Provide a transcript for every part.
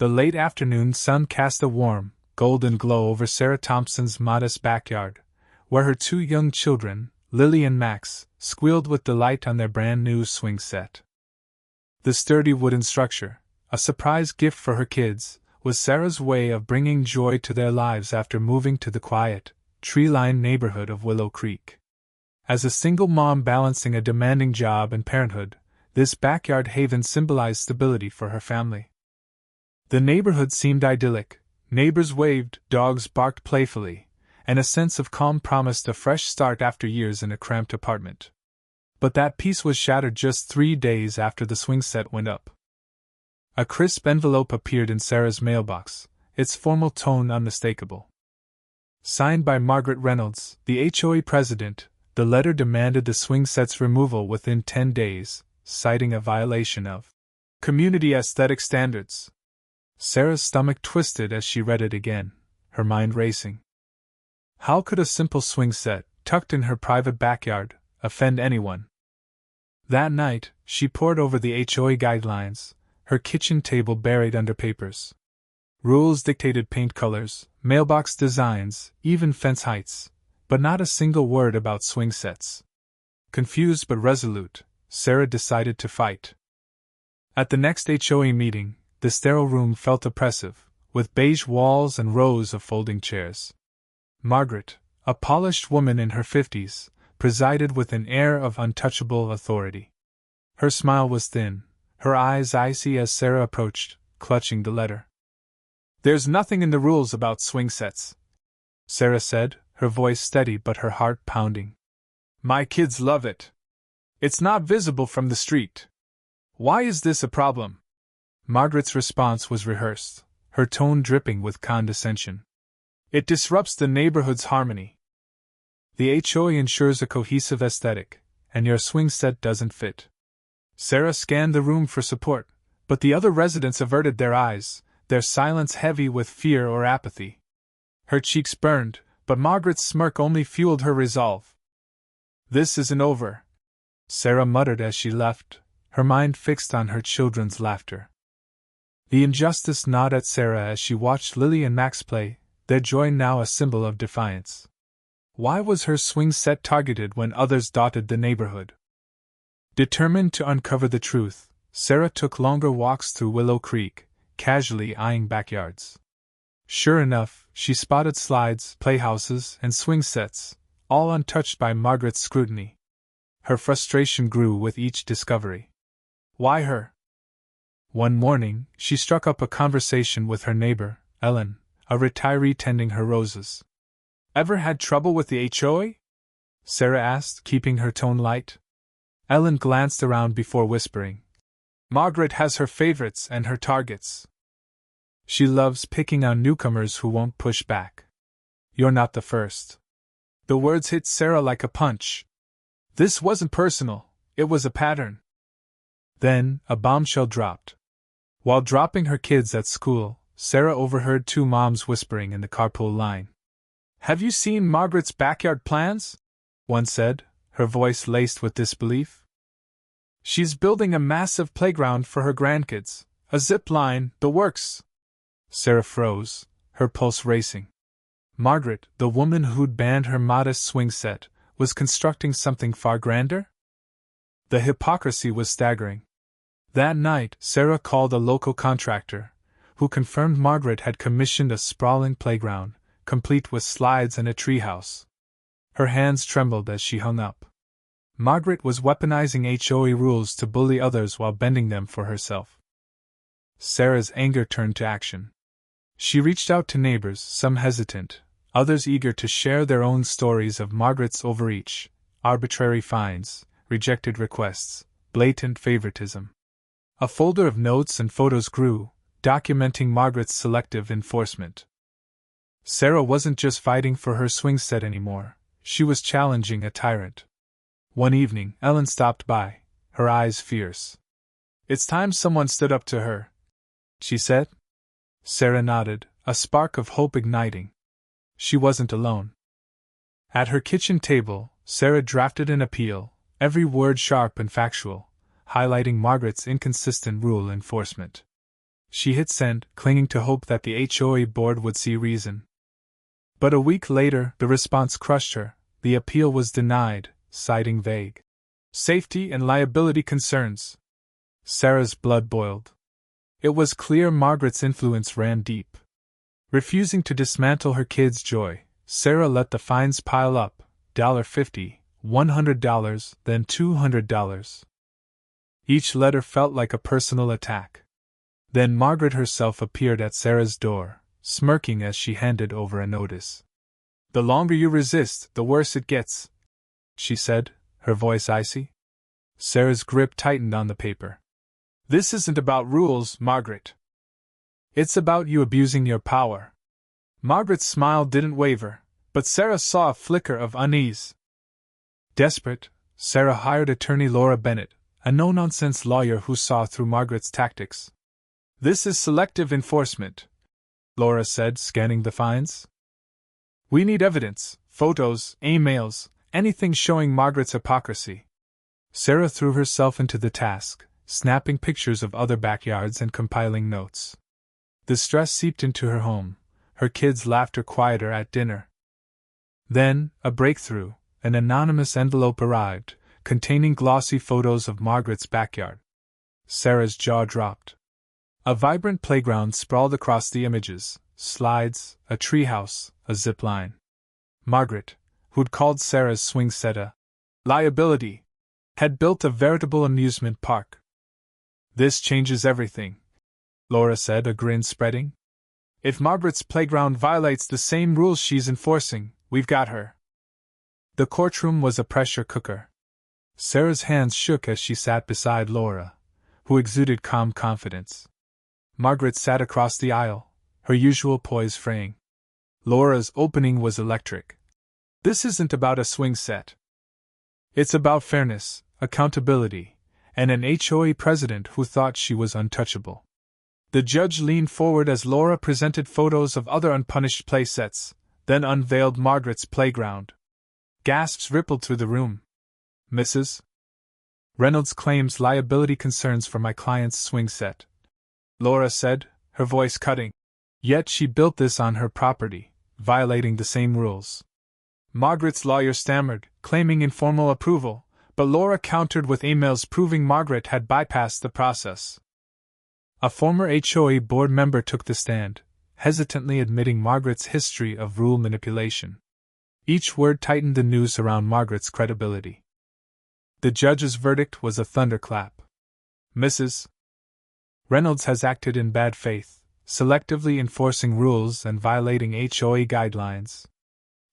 The late afternoon sun cast a warm, golden glow over Sarah Thompson's modest backyard, where her two young children, Lily and Max, squealed with delight on their brand-new swing set. The sturdy wooden structure, a surprise gift for her kids, was Sarah's way of bringing joy to their lives after moving to the quiet, tree-lined neighborhood of Willow Creek. As a single mom balancing a demanding job and parenthood, this backyard haven symbolized stability for her family. The neighborhood seemed idyllic, neighbors waved, dogs barked playfully, and a sense of calm promised a fresh start after years in a cramped apartment. But that peace was shattered just 3 days after the swing set went up. A crisp envelope appeared in Sarah's mailbox, its formal tone unmistakable. Signed by Margaret Reynolds, the HOA president, the letter demanded the swing set's removal within 10 days, citing a violation of community aesthetic standards. Sarah's stomach twisted as she read it again, her mind racing. How could a simple swing set, tucked in her private backyard, offend anyone? That night, she pored over the HOA guidelines, her kitchen table buried under papers. Rules dictated paint colors, mailbox designs, even fence heights, but not a single word about swing sets. Confused but resolute, Sarah decided to fight. At the next HOA meeting, the sterile room felt oppressive, with beige walls and rows of folding chairs. Margaret, a polished woman in her 50s, presided with an air of untouchable authority. Her smile was thin, her eyes icy as Sarah approached, clutching the letter. "There's nothing in the rules about swing sets," Sarah said, her voice steady but her heart pounding. "My kids love it. It's not visible from the street. Why is this a problem?" Margaret's response was rehearsed, her tone dripping with condescension. "It disrupts the neighborhood's harmony. The HOA ensures a cohesive aesthetic, and your swing set doesn't fit." Sarah scanned the room for support, but the other residents averted their eyes, their silence heavy with fear or apathy. Her cheeks burned, but Margaret's smirk only fueled her resolve. "This isn't over," Sarah muttered as she left, her mind fixed on her children's laughter. The injustice gnawed at Sarah as she watched Lily and Max play, their joy now a symbol of defiance. Why was her swing set targeted when others dotted the neighborhood? Determined to uncover the truth, Sarah took longer walks through Willow Creek, casually eyeing backyards. Sure enough, she spotted slides, playhouses, and swing sets, all untouched by Margaret's scrutiny. Her frustration grew with each discovery. Why her? One morning, she struck up a conversation with her neighbor, Ellen, a retiree tending her roses. "Ever had trouble with the HOA?" Sarah asked, keeping her tone light. Ellen glanced around before whispering. "Margaret has her favorites and her targets. She loves picking on newcomers who won't push back. You're not the first." The words hit Sarah like a punch. This wasn't personal, it was a pattern. Then, a bombshell dropped. While dropping her kids at school, Sarah overheard two moms whispering in the carpool line. "Have you seen Margaret's backyard plans?" one said, her voice laced with disbelief. "She's building a massive playground for her grandkids, a zip line, the works." Sarah froze, her pulse racing. Margaret, the woman who'd banned her modest swing set, was constructing something far grander? The hypocrisy was staggering. That night, Sarah called a local contractor, who confirmed Margaret had commissioned a sprawling playground, complete with slides and a treehouse. Her hands trembled as she hung up. Margaret was weaponizing HOA rules to bully others while bending them for herself. Sarah's anger turned to action. She reached out to neighbors, some hesitant, others eager to share their own stories of Margaret's overreach, arbitrary fines, rejected requests, blatant favoritism. A folder of notes and photos grew, documenting Margaret's selective enforcement. Sarah wasn't just fighting for her swing set anymore, she was challenging a tyrant. One evening, Ellen stopped by, her eyes fierce. "It's time someone stood up to her," she said. Sarah nodded, a spark of hope igniting. She wasn't alone. At her kitchen table, Sarah drafted an appeal, every word sharp and factual, highlighting Margaret's inconsistent rule enforcement. She hit send, clinging to hope that the HOA board would see reason. But a week later, the response crushed her. The appeal was denied, citing vague safety and liability concerns. Sarah's blood boiled. It was clear Margaret's influence ran deep. Refusing to dismantle her kids' joy, Sarah let the fines pile up, $50, $100, then $200. Each letter felt like a personal attack. Then Margaret herself appeared at Sarah's door, smirking as she handed over a notice. "The longer you resist, the worse it gets," she said, her voice icy. Sarah's grip tightened on the paper. "This isn't about rules, Margaret. It's about you abusing your power." Margaret's smile didn't waver, but Sarah saw a flicker of unease. Desperate, Sarah hired attorney Laura Bennett, a no-nonsense lawyer who saw through Margaret's tactics. "This is selective enforcement," Laura said, scanning the fines. "We need evidence, photos, emails, anything showing Margaret's hypocrisy." Sarah threw herself into the task, snapping pictures of other backyards and compiling notes. The stress seeped into her home, her kids' laughter quieter at dinner. Then, a breakthrough, an anonymous envelope arrived, containing glossy photos of Margaret's backyard. Sarah's jaw dropped. A vibrant playground sprawled across the images, slides, a treehouse, a zip line. Margaret, who'd called Sarah's swing set a liability, had built a veritable amusement park. "This changes everything," Laura said, a grin spreading. "If Margaret's playground violates the same rules she's enforcing, we've got her." The courtroom was a pressure cooker. Sarah's hands shook as she sat beside Laura, who exuded calm confidence. Margaret sat across the aisle, her usual poise fraying. Laura's opening was electric. "This isn't about a swing set. It's about fairness, accountability, and an HOA president who thought she was untouchable." The judge leaned forward as Laura presented photos of other unpunished play sets, then unveiled Margaret's playground. Gasps rippled through the room. "Mrs. Reynolds claims liability concerns for my client's swing set," Laura said, her voice cutting. "Yet she built this on her property, violating the same rules." Margaret's lawyer stammered, claiming informal approval, but Laura countered with emails proving Margaret had bypassed the process. A former HOA board member took the stand, hesitantly admitting Margaret's history of rule manipulation. Each word tightened the noose around Margaret's credibility. The judge's verdict was a thunderclap. "Mrs. Reynolds has acted in bad faith, selectively enforcing rules and violating HOA guidelines."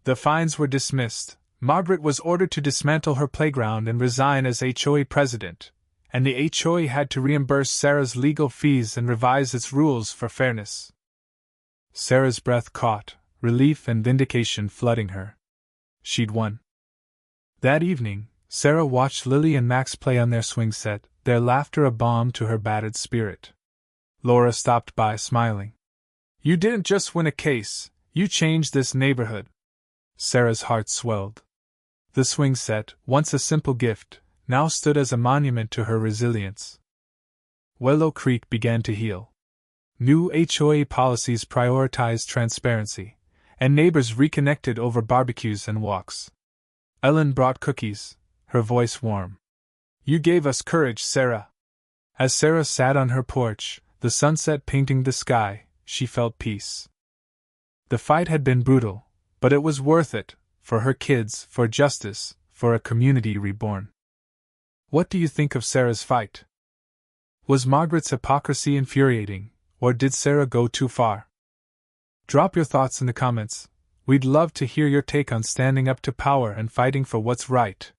The fines were dismissed. Margaret was ordered to dismantle her playground and resign as HOA president, and the HOA had to reimburse Sarah's legal fees and revise its rules for fairness. Sarah's breath caught, relief and vindication flooding her. She'd won. That evening, Sarah watched Lily and Max play on their swing set, their laughter a balm to her battered spirit. Laura stopped by, smiling. "You didn't just win a case, you changed this neighborhood." Sarah's heart swelled. The swing set, once a simple gift, now stood as a monument to her resilience. Willow Creek began to heal. New HOA policies prioritized transparency, and neighbors reconnected over barbecues and walks. Ellen brought cookies, her voice warm. "You gave us courage, Sarah." As Sarah sat on her porch, the sunset painting the sky, she felt peace. The fight had been brutal, but it was worth it, for her kids, for justice, for a community reborn. What do you think of Sarah's fight? Was Margaret's hypocrisy infuriating, or did Sarah go too far? Drop your thoughts in the comments. We'd love to hear your take on standing up to power and fighting for what's right.